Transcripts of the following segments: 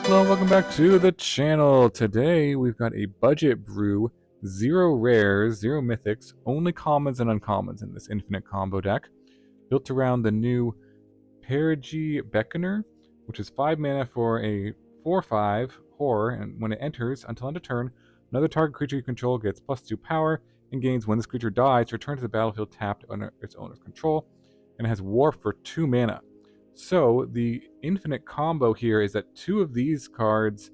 Hello, and welcome back to the channel. Today we've got a budget brew, 0 rares, 0 mythics, only commons and uncommons in this infinite combo deck, built around the new Perigee Beckoner, which is 5 mana for a 4/5 horror, and when it enters, until end of turn, another target creature you control gets +2 power and gains when this creature dies, return to the battlefield tapped under its owner's control, and it has warp for 2 mana. So the infinite combo here is that 2 of these cards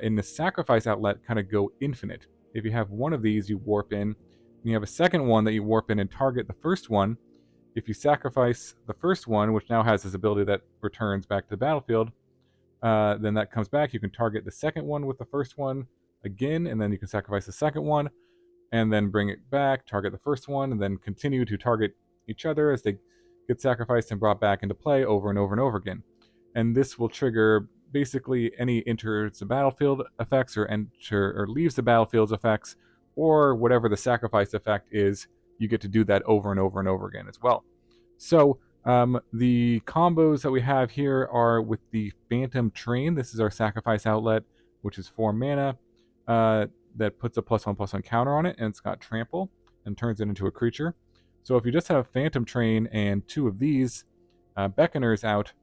in the sacrifice outlet kind of go infinite. If you have one of these, you warp in, and you have a second one that you warp in and target the first one. If you sacrifice the first one, which now has this ability that returns back to the battlefield, then that comes back. You can target the second one with the first one again, and then you can sacrifice the second one, and then bring it back, target the first one, and then continue to target each other as they get sacrificed and brought back into play over and over and over again. And this will trigger basically any enters the battlefield effects or leaves the battlefield's effects, or whatever the sacrifice effect is, you get to do that over and over and over again as well. So the combos that we have here are with the Phantom Train. This is our sacrifice outlet, which is 4 mana. That puts a +1/+1 counter on it, and it's got trample and turns it into a creature. So if you just have Phantom Train and 2 of these Beckoners out,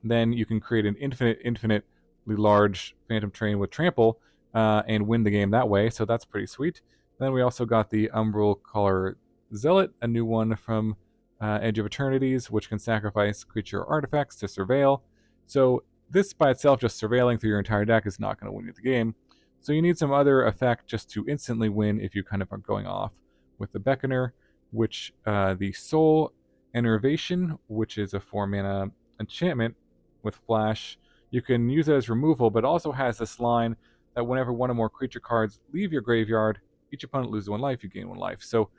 then you can create an infinitely large Phantom Train with trample and win the game that way. So that's pretty sweet. Then we also got the Umbral color Zealot, a new one from Edge of Eternities, which can sacrifice creature or artifacts to surveil. So this by itself, just surveilling through your entire deck, is not going to win you the game. So you need some other effect just to instantly win if you kind of are going off with the Beckoner, which the Soul Enervation, which is a 4 mana enchantment with flash. You can use it as removal, but also has this line that whenever one or more creature cards leave your graveyard, each opponent loses 1 life, you gain 1 life. So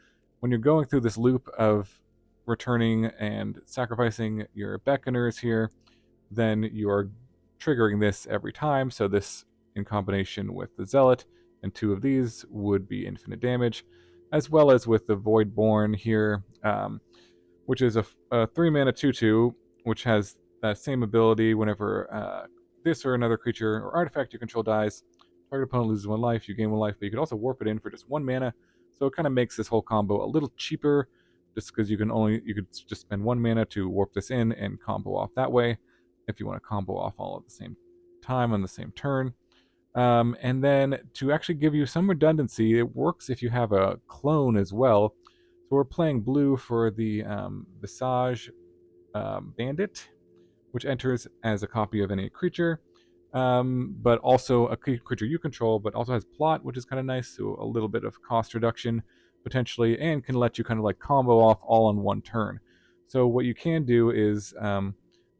when you're going through this loop of returning and sacrificing your Beckoners here, then you are triggering this every time. So this, in combination with the Zealot and 2 of these, would be infinite damage, as well as with the Voidborn here, which is a 3 mana 2/2, which has that same ability. Whenever this or another creature or artifact you control dies, target opponent loses 1 life, you gain 1 life, but you can also warp it in for just 1 mana. So it kind of makes this whole combo a little cheaper, just because you could just spend 1 mana to warp this in and combo off that way, if you want to combo off all at the same time on the same turn. And then to actually give you some redundancy, it works if you have a clone as well. So we're playing blue for the Visage Bandit, which enters as a copy of any creature, but also a creature you control, but also has plot, which is kind of nice, so a little bit of cost reduction potentially, and can let you kind of like combo off all on 1 turn. So what you can do is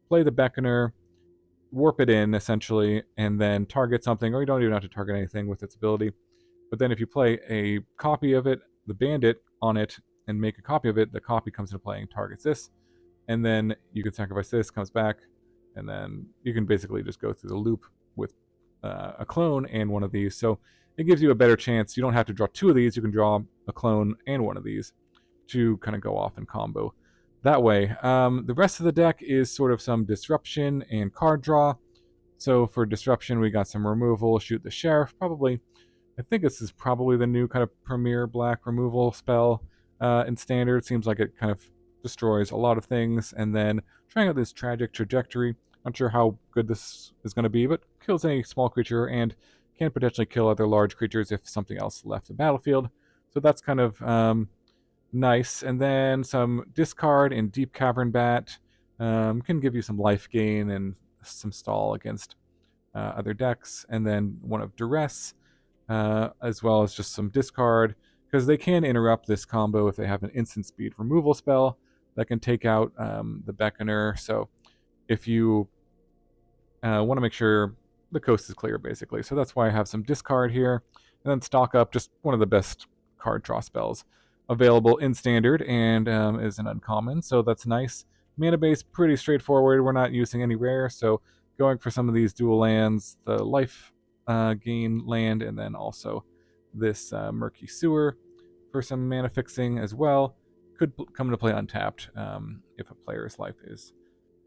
play the Beckoner, warp it in essentially, and then target something, or you don't even have to target anything with its ability. But then if you play a copy of it, the bandit on it, and make a copy of it, the copy comes into play and targets this, and then you can sacrifice this, comes back, and then you can basically just go through the loop with a clone and 1 of these. So it gives you a better chance. You don't have to draw 2 of these, you can draw a clone and 1 of these to kind of go off and combo that way. The rest of the deck is sort of some disruption and card draw. So for disruption, we got some removal, shoot the sheriff. I think this is probably the new kind of premier black removal spell in standard. Seems like it kind of destroys a lot of things. And then trying out this tragic trajectory. Not sure how good this is going to be, but kills any small creature and can potentially kill other large creatures if something else left the battlefield. So that's kind of nice. And then some discard in Deep-Cavern Bat can give you some life gain and some stall against other decks. And then 1 of Duress, as well as just some discard, because they can interrupt this combo if they have an instant speed removal spell that can take out the Beckoner. So if you want to make sure the coast is clear, basically. So that's why I have some discard here. And then stock up, just one of the best card draw spells available in standard, and is an uncommon, so that's nice. Mana base, pretty straightforward. We're not using any rare, so going for some of these dual lands, the life gain land, and then also this Murky Sewer for some mana fixing as well. Could come into play untapped if a player's life is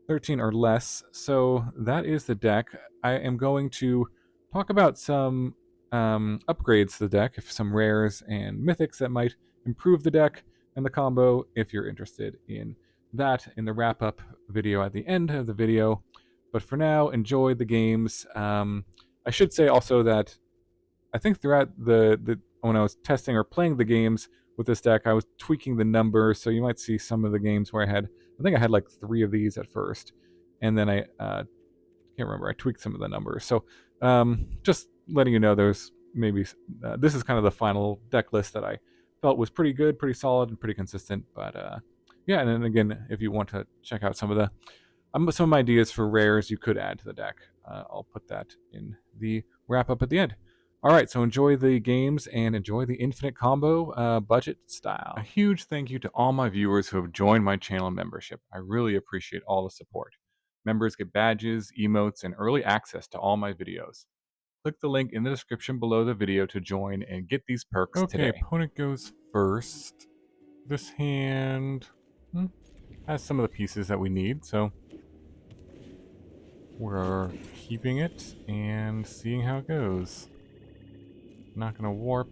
13 or less. So that is the deck. I am going to talk about some upgrades to the deck, if some rares and mythics that might improve the deck and the combo, if you're interested in that in the wrap-up video at the end of the video. But for now, enjoy the games. I should say also that I think throughout the when I was testing or playing the games with this deck, I was tweaking the numbers, so you might see some of the games where I think I had like 3 of these at first, and then I can't remember, I tweaked some of the numbers. So just letting you know, there's maybe this is kind of the final deck list that I felt was pretty good, pretty solid, and pretty consistent. But yeah, and then again, if you want to check out some of some ideas for rares you could add to the deck, I'll put that in the wrap up at the end. All right, so enjoy the games and enjoy the infinite combo budget style. A huge thank you to all my viewers who have joined my channel membership. I really appreciate all the support. Members get badges, emotes, and early access to all my videos. Click the link in the description below the video to join and get these perks today. Okay, opponent goes first. This hand has some of the pieces that we need, so we're keeping it and seeing how it goes. Not gonna warp.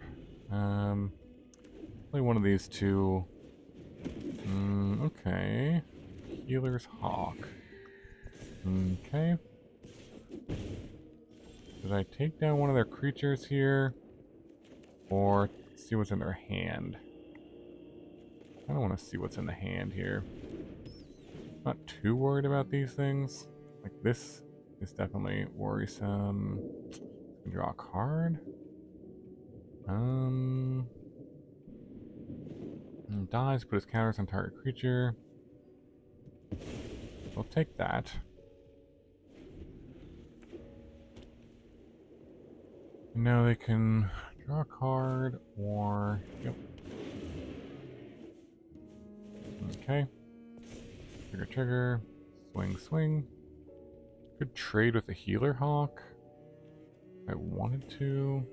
Play one of these two. Okay. Healer's Hawk. Okay. Did I take down one of their creatures here? Or see what's in their hand? I don't want to see what's in the hand here. Not too worried about these things. Like this is definitely worrisome. Draw a card. Dies, put his counters on target creature. We'll take that. Now they can draw a card or... Yep. Okay. Trigger, trigger. Swing, swing. Could trade with a Healer Hawk if I wanted to.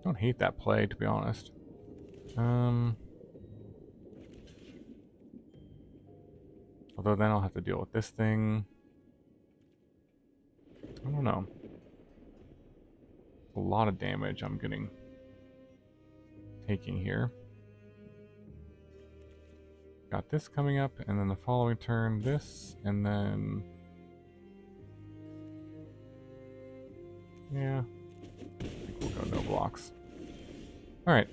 Don't hate that play, to be honest. Although then I'll have to deal with this thing. I don't know. A lot of damage I'm taking here. Got this coming up, and then the following turn, this, and then... Yeah. I think we'll go no blocks. Alright.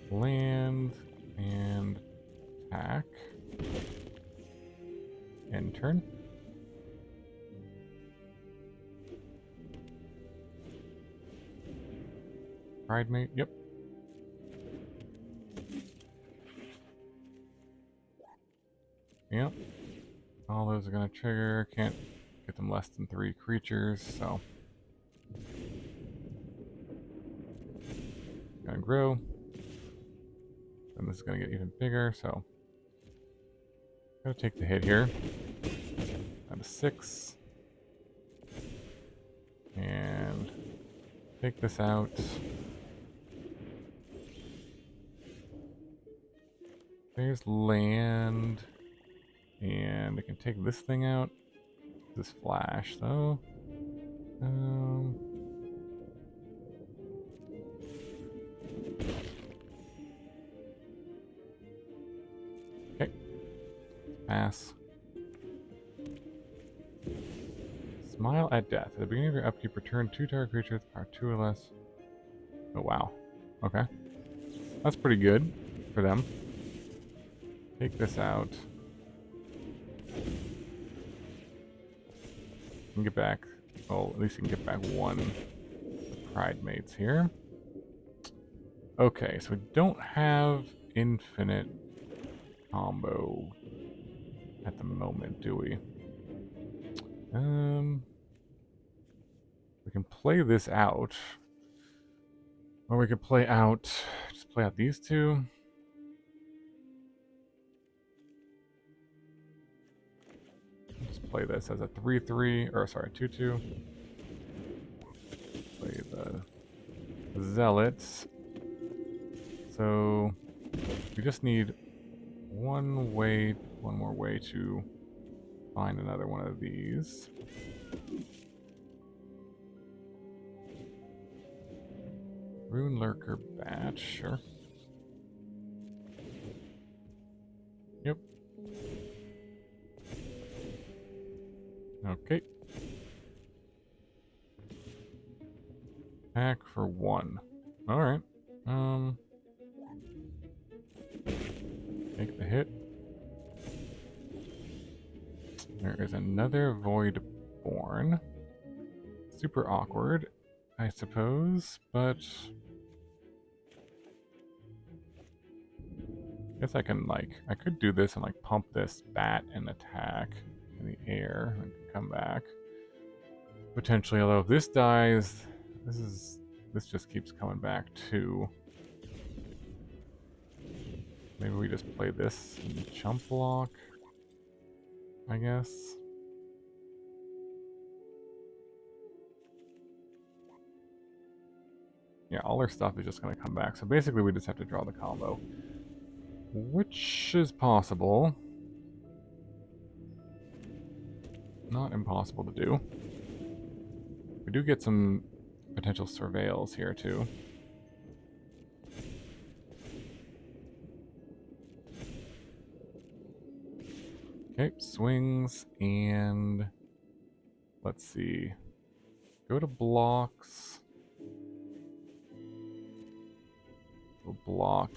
Land and attack. End turn. Pridemate, yep. Yep. All those are gonna trigger. Can't get them less than 3 creatures, so. Gonna grow. And this is gonna get even bigger, so. Gotta take the hit here. Down to 6. And take this out. There's land. And I can take this thing out. This flash, though. Okay. Pass. Smile at death. At the beginning of your upkeep, return 2 target creatures with power 2 or less. Oh, wow. Okay. That's pretty good for them. Take this out. You can get back. Well, at least you can get back 1 Pridemates here. Okay, so we don't have infinite combo at the moment, do we? We can play this out. Or we could play out... Just play out these 2. Just play this as a 3-3, or sorry, 2-2. Play the Zealots. So We just need one more way to find another one of these. Rune Lurker Bat, sure. Yep. Okay. Pack for 1. Alright. Take the hit. There is another Voidborn. Super awkward, I suppose, but I guess I can, I could do this and, pump this bat and attack in the air and come back. Potentially, although if this dies, this just keeps coming back too. Maybe we just play this and chump block, I guess. Yeah, all our stuff is just going to come back. So basically we just have to draw the combo. Which is possible. Not impossible to do. We do get some potential surveils here too. Okay, swings and let's see. Go to blocks. We'll block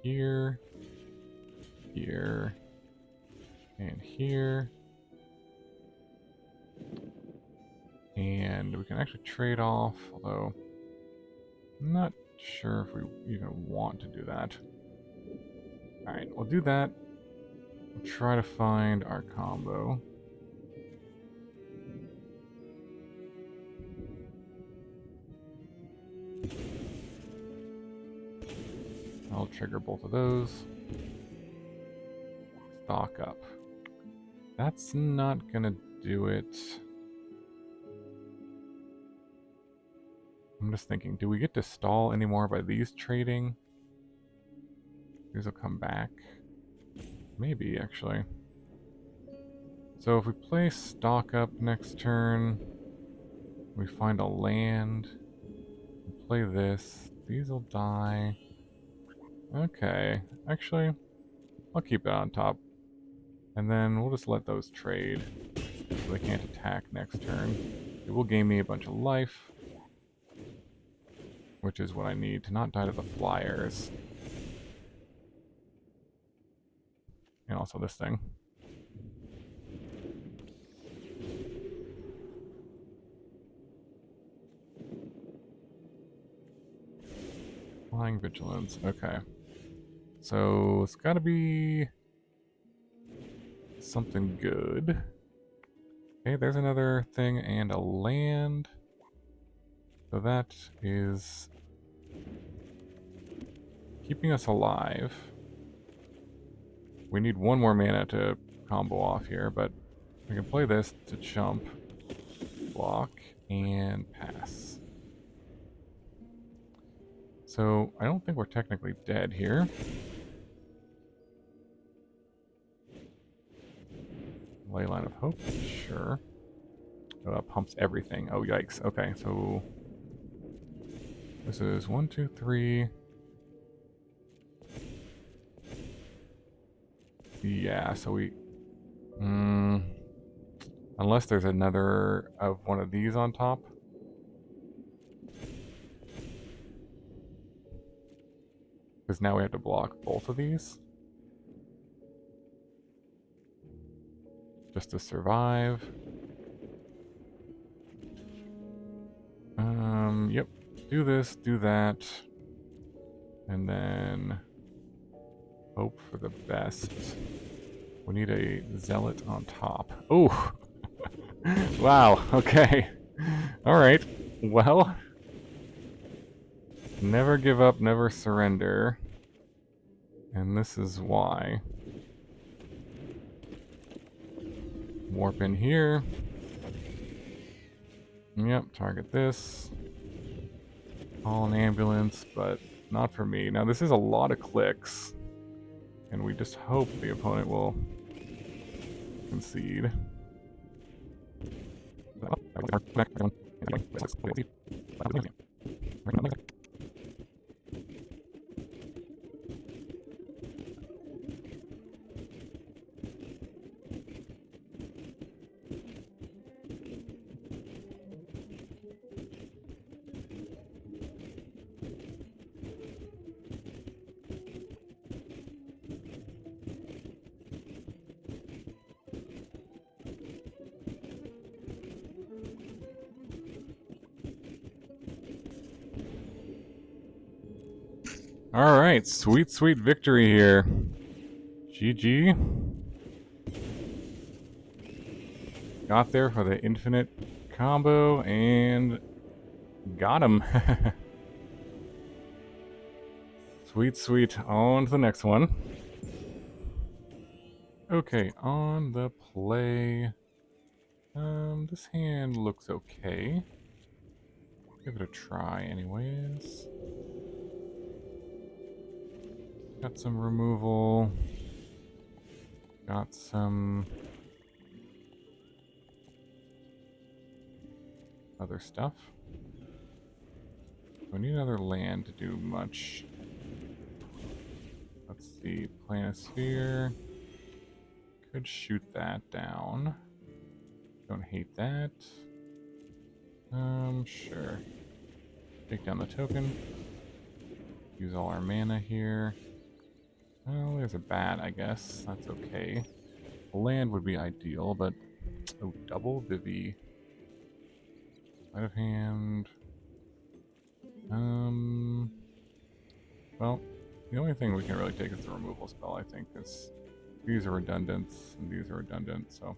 here, here, and here. And we can actually trade off, although I'm not sure if we even want to do that. Alright, we'll do that. We'll try to find our combo. I'll trigger both of those. Stock up. That's not gonna do it. I'm just thinking, do we get to stall anymore by these trading? These will come back. Maybe, actually. So if we play stock up next turn, we find a land, we play this, these will die. Okay, actually, I'll keep it on top. And then we'll just let those trade, so they can't attack next turn. It will gain me a bunch of life, which is what I need to not die to the flyers. And also this thing. Flying Vigilance, okay. So it's gotta be something good. Okay, there's another thing and a land. So that is keeping us alive. We need one more mana to combo off here, but we can play this to chump, block, and pass. So I don't think we're technically dead here. Leyline of Hope, sure. Oh, that pumps everything. Oh, yikes. Okay, so this is 1, 2, 3. Yeah, so we... unless there's another of one of these on top. Because now we have to block both of these. Just to survive. Yep. Do this, do that. And then hope for the best. We need a Zealot on top. Oh! Wow, okay. Alright. Well. Never give up, never surrender. And this is why. Warp in here. Yep, target this. Call an ambulance, but not for me. Now this is a lot of clicks, and we just hope the opponent will concede. Alright, sweet, sweet victory here. GG. Got there for the infinite combo and got him. Sweet, sweet. On to the next one. Okay, on the play. This hand looks okay. Give it a try anyways. Got some removal. Got some other stuff. We need another land to do much. Let's see, Planisphere. Could shoot that down. Don't hate that. Sure. Take down the token. Use all our mana here. Well, there's a bat, I guess. That's okay. Land would be ideal, but... Oh, double Vivi. Sleight of hand. Well, the only thing we can really take is the removal spell, I think, because these are redundant, and these are redundant, so...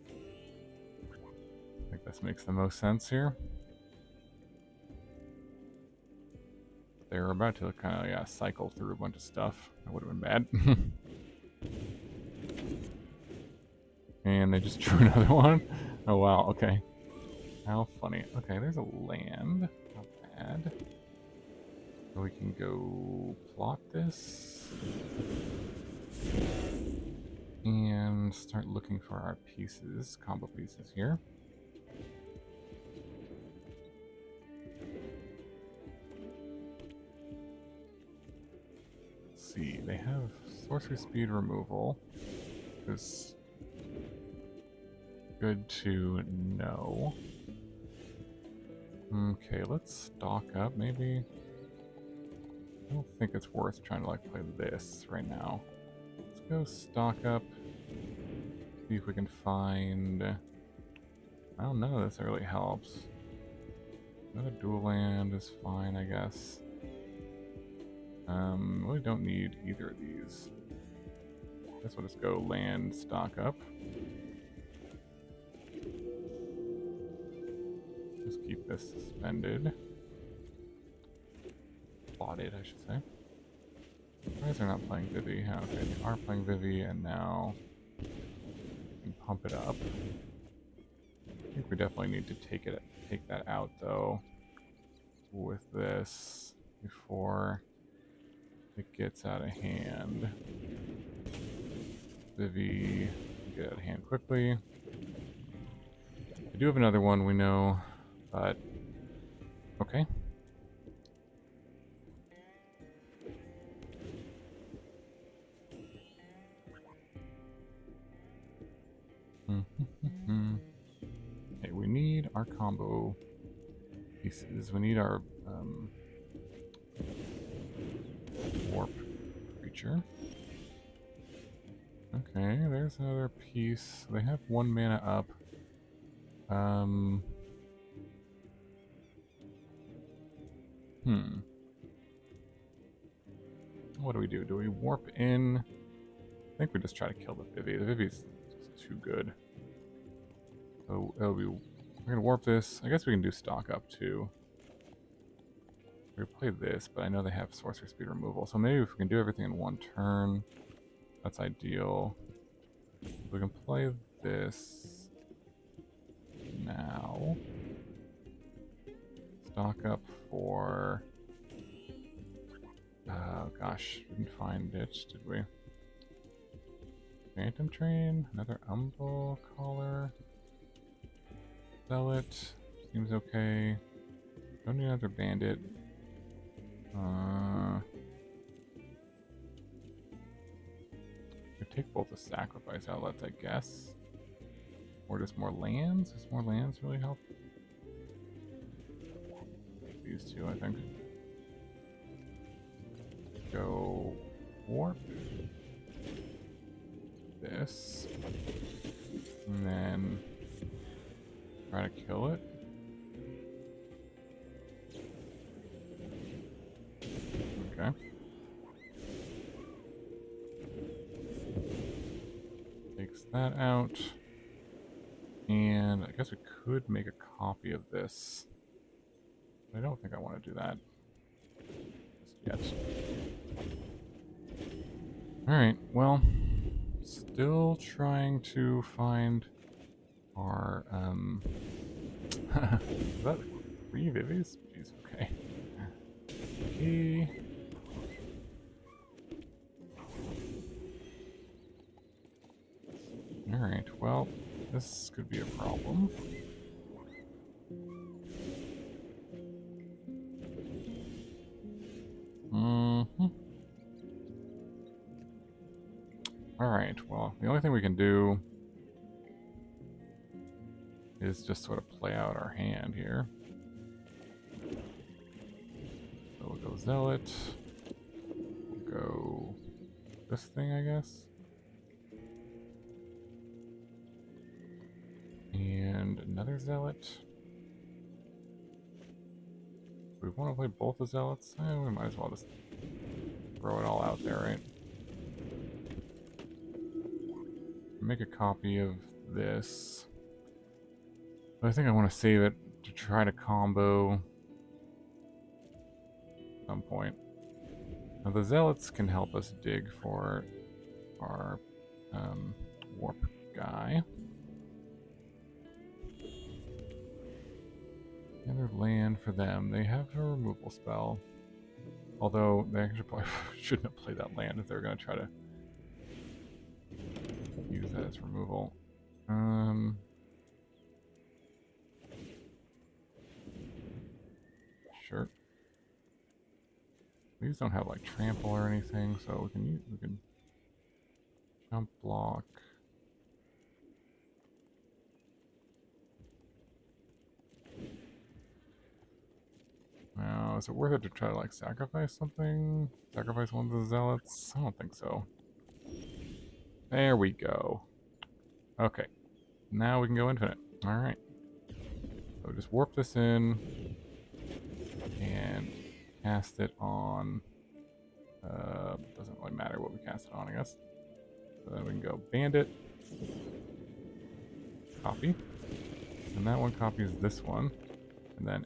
I think this makes the most sense here. They're about to kind of cycle through a bunch of stuff. That would have been bad. And they just drew another one. Oh wow, okay. How funny. Okay, there's a land. Not bad. So we can go plot this. And start looking for our pieces, combo pieces here. See, they have sorcery speed removal. Is good to know. Okay, let's stock up maybe. I don't think it's worth trying to like play this right now. Let's go stock up. See if we can find... I don't know if this really helps. Another dual land is fine, I guess. Really don't need either of these. Guess we'll just go land, stock up. Just keep this suspended. Plotted, I should say. Why is they not playing Vivi? Okay, they are playing Vivi, and now we can pump it up. I think we definitely need to take that out though with this before it gets out of hand. Vivi, get out of hand quickly. I do have another one, we know, but okay. Okay, we need our combo pieces. We need our warp creature. Okay, there's another piece. They have 1 mana up. What do we do? Do we warp in? I think we just try to kill the Vivi. The Vivi's just too good. So it'll be... We're gonna warp this. I guess we can do stock up too. We play this, but I know they have sorcery speed removal. So maybe if we can do everything in 1 turn, that's ideal. We can play this now. Stock up for Oh gosh, didn't find it, did we? Phantom Train, another Umbral collar. Zealot, seems okay. Don't need another bandit. Could take both the sacrifice outlets, I guess. Or just more lands? Does more lands really help? These two, I think. Go warp. This. And then try to kill it. Okay. Takes that out. And I guess we could make a copy of this. But I don't think I want to do that just yet. Alright, well, still trying to find our, is that 3 Vivies? Jeez, okay. Key. Alright, well, this could be a problem. Alright, well, the only thing we can do is just sort of play out our hand here. So we'll go Zealot. We'll go this thing, I guess. And another Zealot. We want to play both the Zealots? We might as well just throw it all out there, right? Make a copy of this. But I think I want to save it to try to combo at some point. Now the Zealots can help us dig for our warp guy. Another land for them. They have a removal spell. Although they actually probably shouldn't have played that land if they were going to try to use that as removal. Sure. These don't have like trample or anything, so we can jump block. Now, is it worth it to try to like sacrifice something? Sacrifice one of the Zealots? I don't think so. There we go. Okay. Now we can go infinite. Alright. So just warp this in and cast it on. Doesn't really matter what we cast it on, I guess. So then we can go Bandit. Copy. And that one copies this one. And then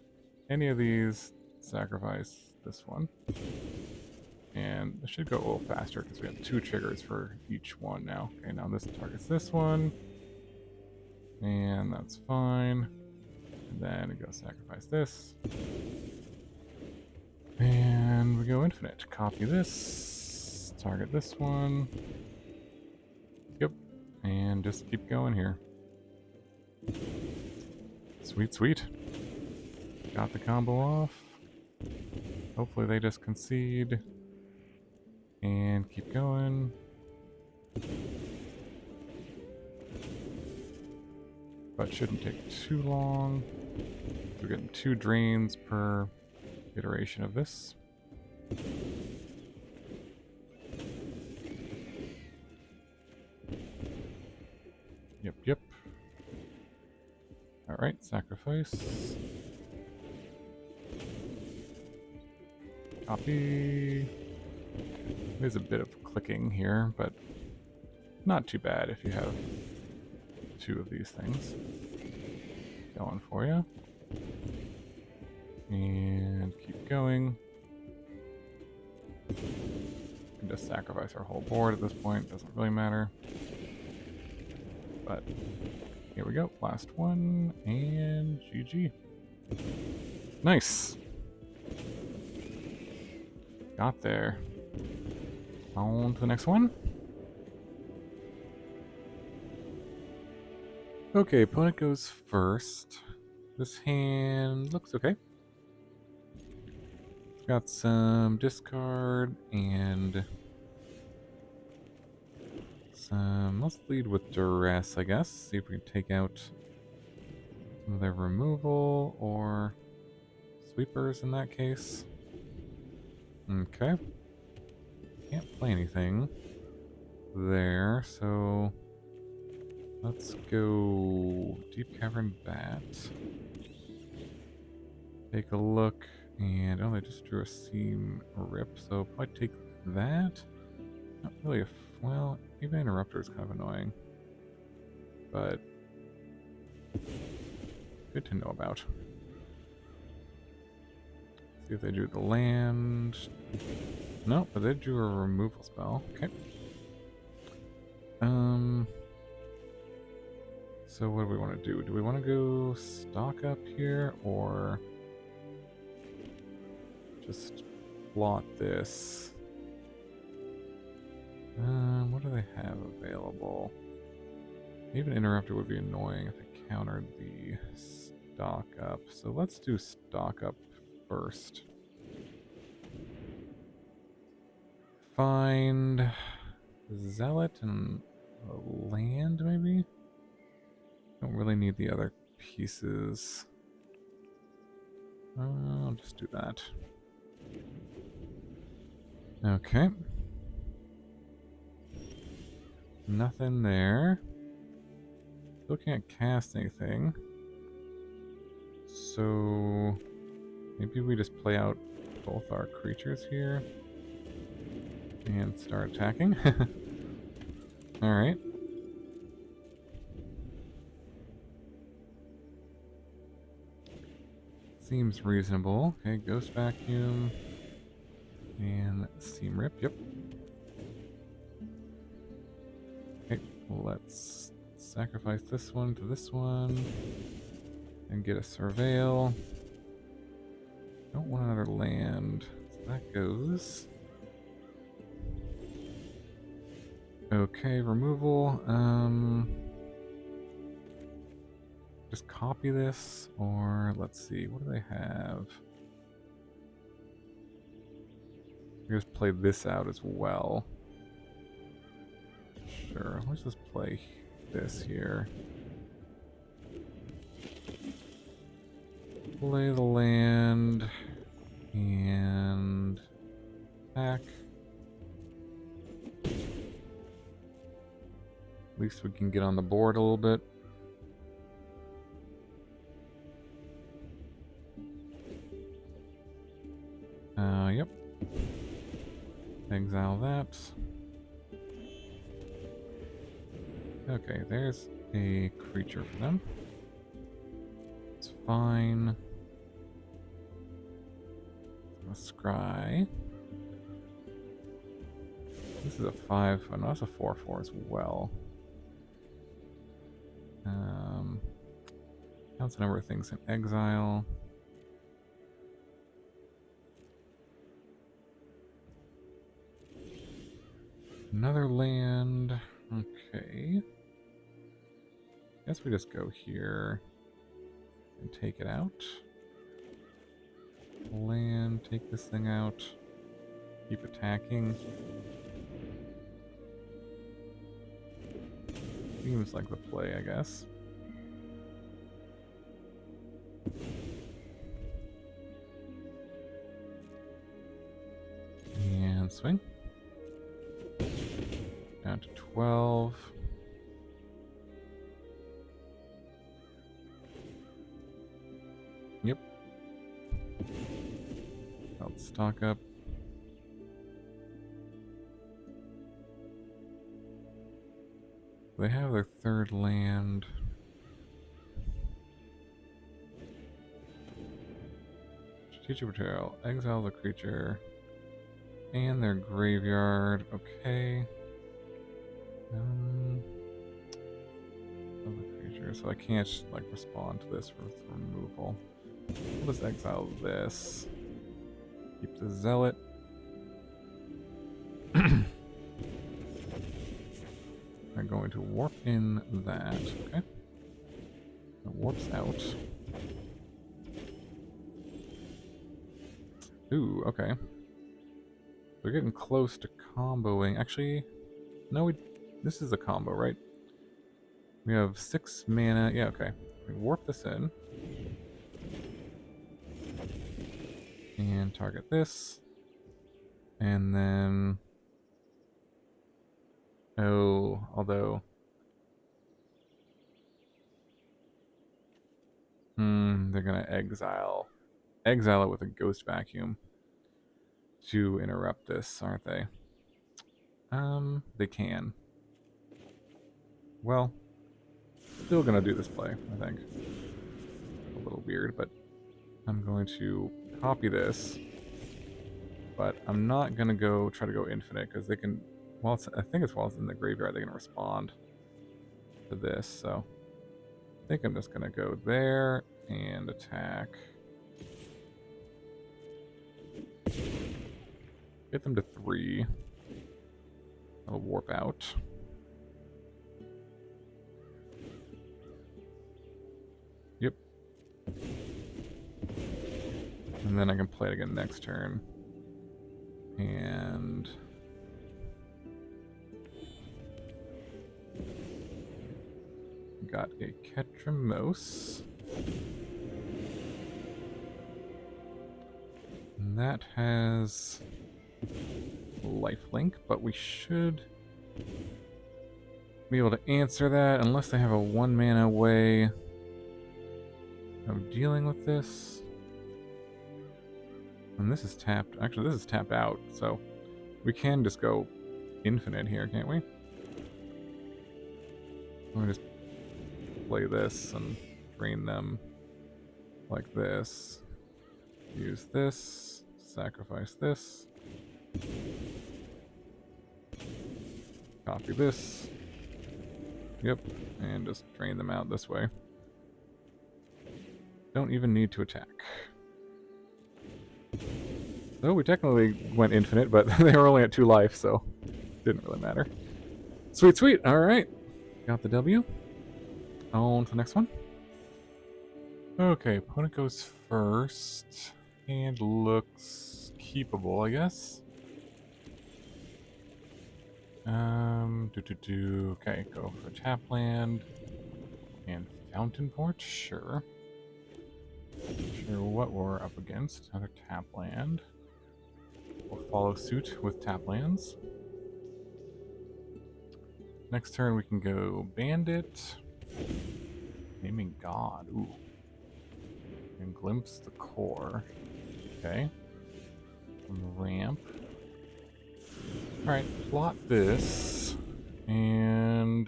any of these sacrifice this one. And this should go a little faster because we have 2 triggers for each one now. Okay, now this targets this one. And that's fine. And then we go sacrifice this. And we go infinite. Copy this. Target this one. Yep. And just keep going here. Sweet, sweet. Got the combo off. Hopefully they just concede. And keep going. But shouldn't take too long. We're getting 2 drains per iteration of this. Yep, yep. Alright, sacrifice. Copy. There's a bit of clicking here, but not too bad if you have 2 of these things going for you. And keep going. We can just sacrifice our whole board at this point, doesn't really matter. But here we go, last one, and GG. Nice. got there. On to the next one. Okay, opponent goes first. This hand looks okay. Got some discard and some. Let's lead with Duress, I guess. See if we can take out some of their removal or sweepers in that case. Okay. Can't play anything there, so let's go Deep-Cavern Bat. Take a look, and oh, they just drew a Seam Rip, so probably take that. Not really well, even Interrupter is kind of annoying, but good to know about. See if they drew the land. No, but they drew a removal spell. Okay. So what do we want to do? Do we want to go stock up here or just plot this? What do they have available? Even Interrupter would be annoying if they countered the stock up. So let's do stock up first. Find Zealot and a land, maybe? Don't really need the other pieces. I'll just do that. Okay. Nothing there. Still can't cast anything. So maybe we just play out both our creatures here and start attacking. Alright. Seems reasonable. Okay, Ghost Vacuum. And Seam Rip, yep. Okay, let's sacrifice this one to this one. And get a Surveil. Don't want another land. So that goes. Okay, removal. Just copy this, or let's see, what do they have? Just play this out as well. Sure, let's just play this here. Play the land and attack. At least we can get on the board a little bit. Yep. Exile that. Okay, there's a creature for them. It's fine. A scry. This is a 5. Oh, no, that's a 4/4 as well. Counts a number of things in exile. Another land. Okay. Guess we just go here and take it out. Land, take this thing out. Keep attacking. Seems like the play, I guess. And swing. Down to 12. Yep. I'll stock up. They have their third land. Strategic Betrayal. Exile the creature. And their graveyard. Okay. Other creature. So I can't like respond to this with removal. We'll just exile this. Keep the Zealot. I'm going to warp in that. Okay. It warps out. Ooh, okay. We're getting close to comboing. Actually, no, this is a combo, right? We have 6 mana. Yeah, okay. We warp this in. And target this. And then... Oh, although... they're gonna exile it with a Ghost Vacuum to interrupt this, aren't they? They can. Well, still gonna do this play, I think. A little weird, but I'm going to copy this. But I'm not gonna try to go infinite because they can. Well, I think it's while it's in the graveyard they can respond to this. So I think I'm just gonna go there and attack. Get them to 3. I'll warp out. Yep. And then I can play it again next turn. And... got a Ketramose. And that has lifelink, but we should be able to answer that unless they have a 1 mana way of dealing with this. And this is tapped. Actually, this is tapped out, so we can just go infinite here, can't we? Let me just play this and drain them like this. Use this, sacrifice this. Copy this. Yep, and just drain them out this way. Don't even need to attack. So we technically went infinite, but they were only at 2 life, so didn't really matter. Sweet, sweet. All right, got the W. On to the next one. Okay, opponent goes first and looks keepable, I guess. Okay, go for tap land and Fountain Port, sure. Sure, what we're up against. Another tap land. We'll follow suit with tap lands. Next turn we can go Bandit. Naming God, ooh. And Glimpse the Core. Okay. On the ramp. Alright, plot this. And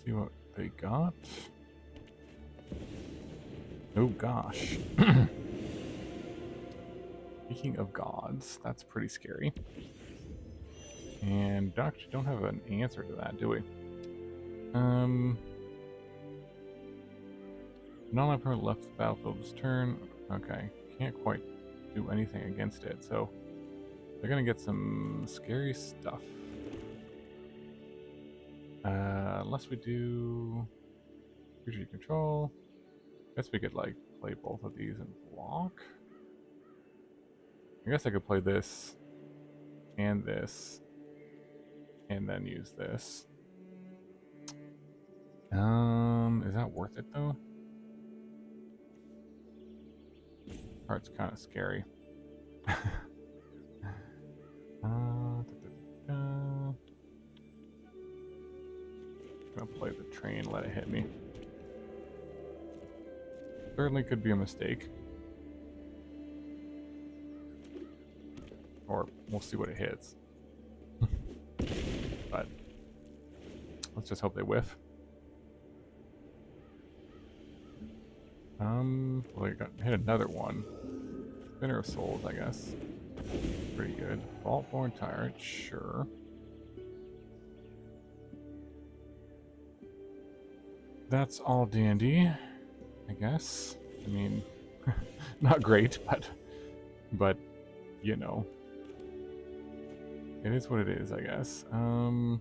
see what they got. Oh gosh. Speaking of gods, that's pretty scary. And actually don't have an answer to that, do we? Non-opponent left the battlefield this turn. Okay, can't quite do anything against it, so they're gonna get some scary stuff. Unless we do creature control. Guess we could like play both of these and block. I guess I could play this and this and then use this. Is that worth it though? Part's kind of scary. Gonna play the train, let it hit me. Certainly could be a mistake. Or we'll see what it hits. But let's just hope they whiff. Well, they hit another one. Spinner of Souls, I guess. Pretty good. Vaultborn Tyrant, sure. That's all dandy, I guess. I mean, not great, but you know. It is what it is, I guess. We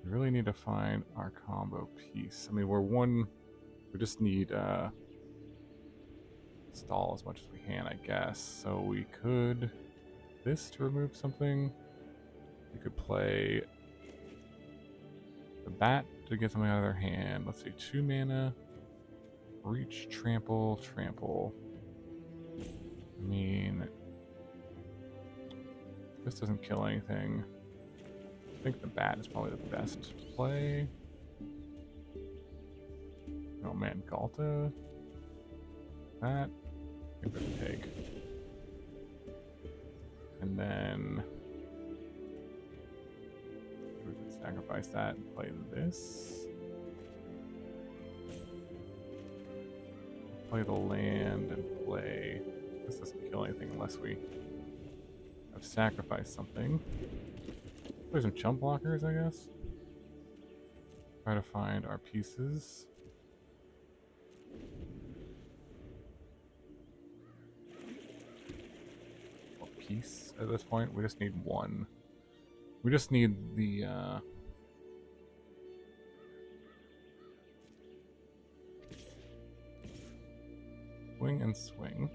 really need to find our combo piece. I mean, we just need stall as much as we can, I guess. So we could this to remove something. We could play the bat to get something out of their hand. Let's see, 2 mana. Reach, trample, trample. I mean, this doesn't kill anything. I think the bat is probably the best play. Oh man, Galta. That. I think that's take. And then we could sacrifice that and play this. Play the land and play. This doesn't kill anything unless we have sacrificed something. Play some chump blockers, I guess. Try to find our pieces. What piece at this point? We just need one. We just need the swing and swing.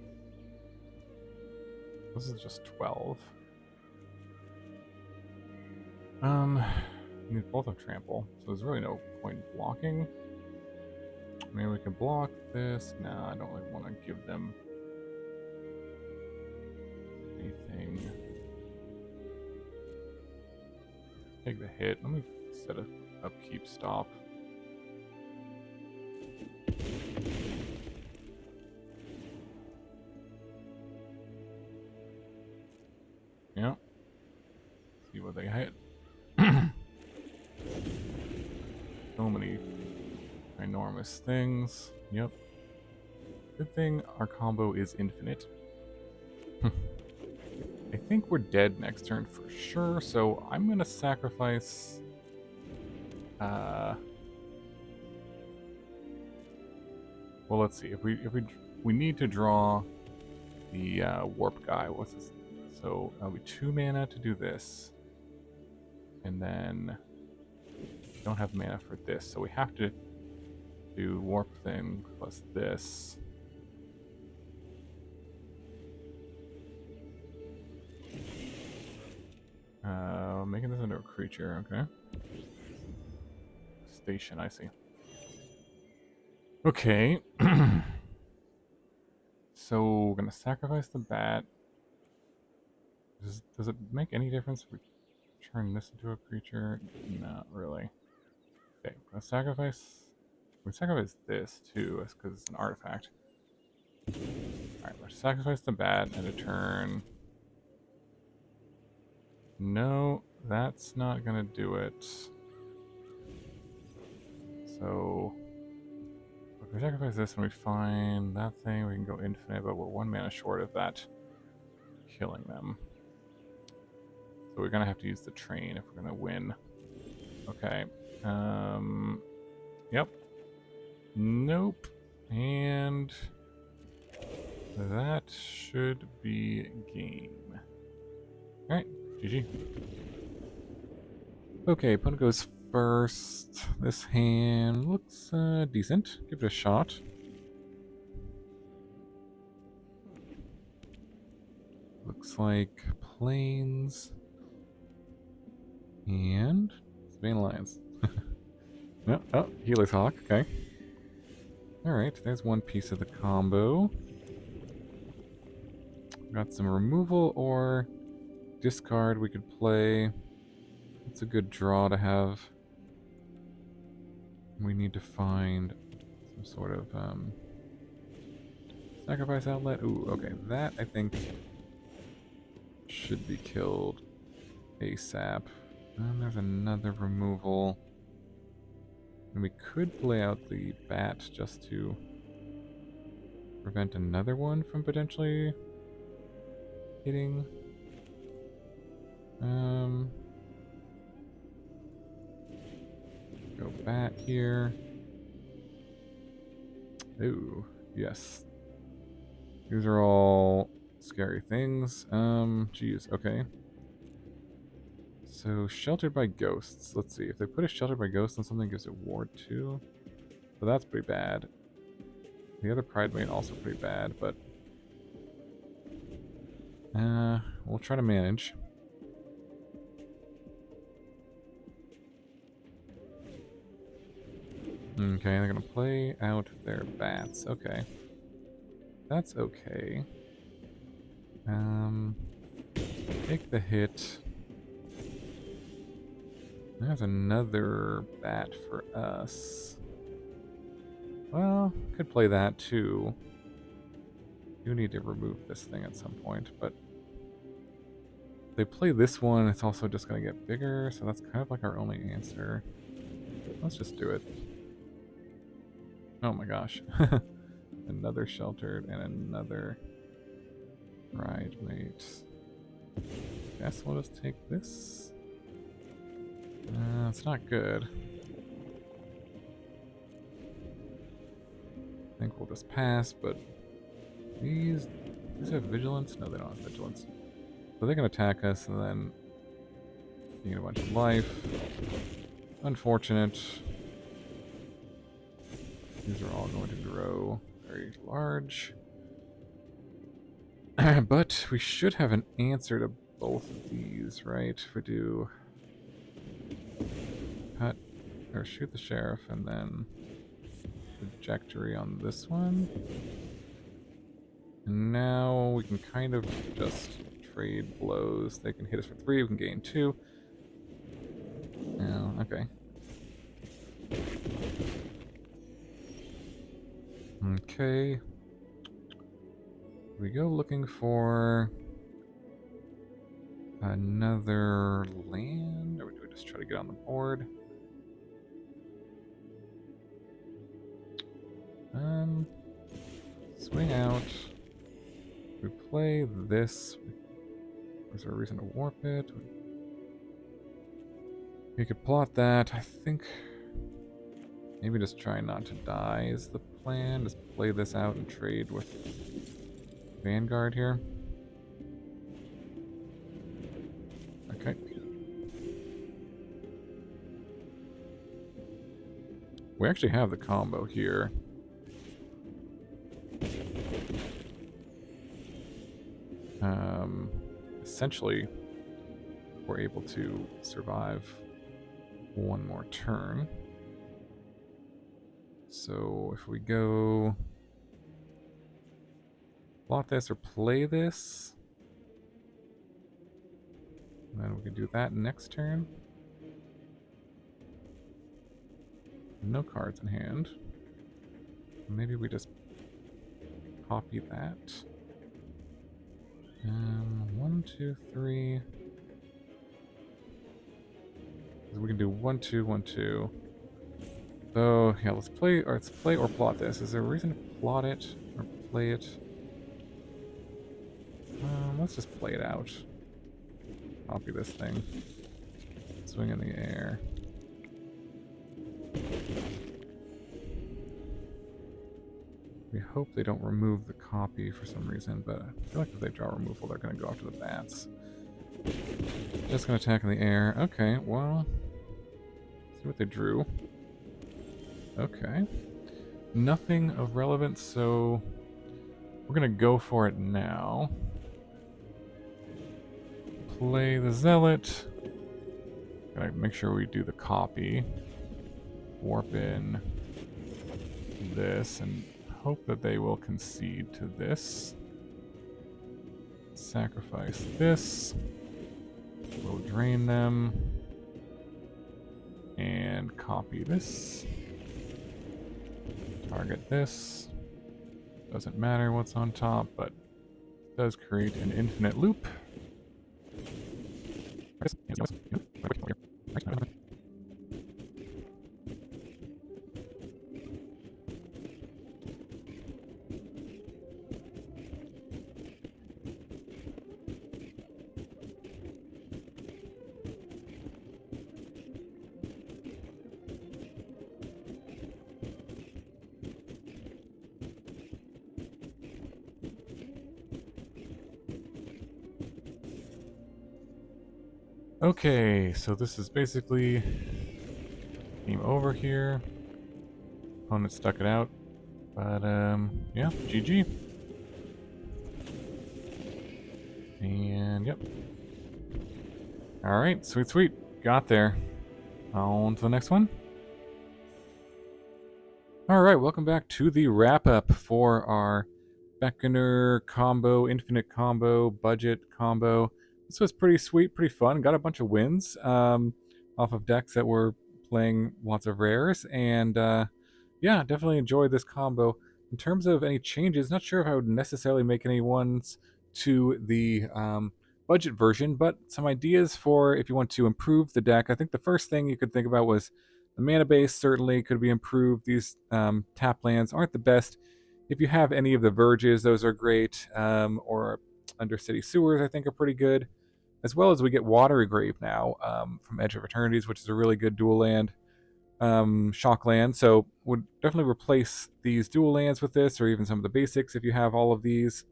This is just 12. We need both of trample, so there's really no point blocking. I mean, we can block this. Nah, I don't really want to give them anything. Take the hit. Let me set a upkeep stop. Yeah. See what they hit. So many enormous things. Yep. Good thing our combo is infinite. I think we're dead next turn for sure, so I'm gonna sacrifice well, let's see. If we need to draw the warp guy. What's this? So that'll be 2 mana to do this. And then we don't have mana for this, so we have to do warp thing plus this. Making this into a creature, okay. Station, I see. Okay. So we're gonna sacrifice the bat. Does it make any difference if we turn this into a creature? Not really. Okay, we're gonna sacrifice. We sacrifice this too, because it's an artifact. Alright, let's sacrifice the bat and a turn. No, that's not gonna do it. So if we sacrifice this and we find that thing, we can go infinite, but we're 1 mana short of that killing them. So we're gonna have to use the train if we're gonna win. Okay. Yep. Nope. And that should be game. Alright, GG. Okay, opponent goes first. This hand looks decent. Give it a shot. Looks like plains and Vein Alliance. No, oh, Healer's Hawk, okay. Alright, there's one piece of the combo. Got some removal or discard we could play. It's a good draw to have. We need to find some sort of sacrifice outlet. Ooh, okay, that I think should be killed ASAP. And there's another removal. And we could play out the bat just to prevent another one from potentially hitting. Go bat here. Ooh, yes. These are all scary things. Geez, okay. So, Sheltered by Ghosts. Let's see. If they put a Sheltered by Ghosts on something, it gives it Ward 2. So that's pretty bad. The other Pride Mate also pretty bad, but... we'll try to manage. Okay, they're gonna play out their bats. Okay. That's okay. Take the hit. There's another bat for us. Well, could play that too. Do need to remove this thing at some point, but if they play this one, it's also just gonna get bigger, so that's kind of like our only answer. Let's just do it. Oh my gosh. Another Sheltered and another Bridemate. Guess we'll just take this. It's not good. I think we'll just pass, but these have vigilance? No, they don't have vigilance. So they can attack us and then gain a bunch of life. Unfortunate. These are all going to grow very large. But we should have an answer to both of these, right? If we do cut or shoot the sheriff and then trajectory on this one. And now we can kind of just trade blows. They can hit us for 3, we can gain 2. Oh, okay. Okay. We go looking for another land, or do we just try to get on the board? Swing out. We play this. Is there a reason to warp it? We could plot that. I think maybe just try not to die is the plan. Just play this out and trade with Vanguard here. Okay. We actually have the combo here. Essentially, we're able to survive one more turn. So if we go plot this or play this, then we can do that next turn. No cards in hand. Maybe we just copy that. 1, 2, 3. So we can do 1, 2, 1, 2. So yeah, let's play or plot this. Is there a reason to plot it or play it? Let's just play it out. Copy this thing. Swing in the air. We hope they don't remove the copy for some reason, but I feel like if they draw removal, they're going to go after the bats. Just going to attack in the air. Okay, well, see what they drew. Okay. Nothing of relevance, so we're going to go for it now. Play the Zealot. Gotta make sure we do the copy. Warp in this and hope that they will concede to this. Sacrifice this. We'll drain them. And copy this. Target this. Doesn't matter what's on top, but it does create an infinite loop. Okay, so this is basically game over here. Opponent stuck it out. But, yeah, GG. And, yep. Alright, sweet, sweet. Got there. On to the next one. Alright, welcome back to the wrap-up for our Beckoner combo, infinite combo, budget combo. This was pretty sweet, pretty fun. Got a bunch of wins off of decks that were playing lots of rares. And, yeah, definitely enjoyed this combo. In terms of any changes, not sure if I would necessarily make any ones to the budget version, but some ideas for if you want to improve the deck. I think the first thing you could think about was the mana base certainly could be improved. These tap lands aren't the best. If you have any of the Verges, those are great. Or Undercity Sewers, I think, are pretty good. As well as we get Watery Grave now from Edge of Eternities, which is a really good dual land. Shock land, so would definitely replace these dual lands with this, or even some of the basics if you have all of these.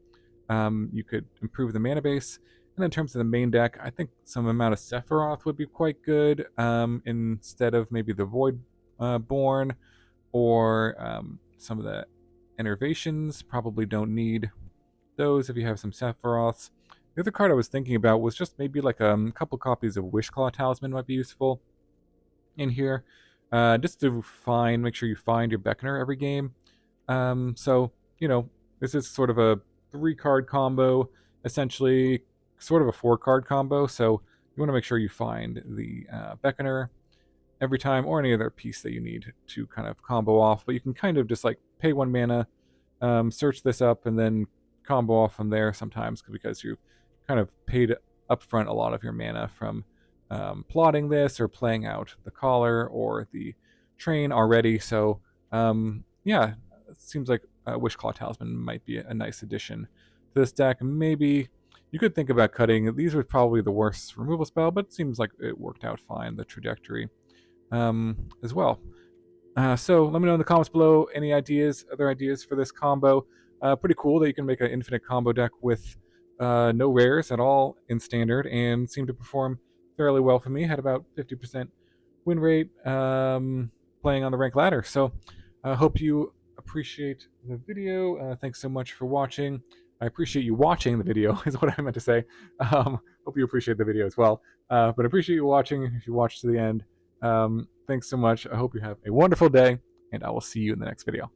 You could improve the mana base. And in terms of the main deck, I think some amount of Sephiroth would be quite good instead of maybe the Voidborn or some of the Enervations. Probably don't need those if you have some Sephiroths. The other card I was thinking about was just maybe like a couple copies of Wishclaw Talisman might be useful in here. Just to make sure you find your Beckoner every game. So, this is sort of a 3-card combo, essentially sort of a 4-card combo, so you want to make sure you find the Beckoner every time, or any other piece that you need to kind of combo off, but you can kind of just like pay 1 mana, search this up, and then combo off from there sometimes, because you've kind of paid upfront a lot of your mana from plotting this or playing out the collar or the train already. So yeah, it seems like Wishclaw Talisman might be a nice addition to this deck. Maybe you could think about cutting. These were probably the worst removal spell, but it seems like it worked out fine, the trajectory as well. So let me know in the comments below any other ideas for this combo. Pretty cool that you can make an infinite combo deck with no rares at all in standard, and seemed to perform fairly well for me. Had about 50% win rate playing on the rank ladder. So I hope you appreciate the video. Thanks so much for watching. I appreciate you watching the video is what I meant to say. Hope you appreciate the video as well. But appreciate you watching if you watched to the end. Thanks so much. I hope you have a wonderful day, and I will see you in the next video.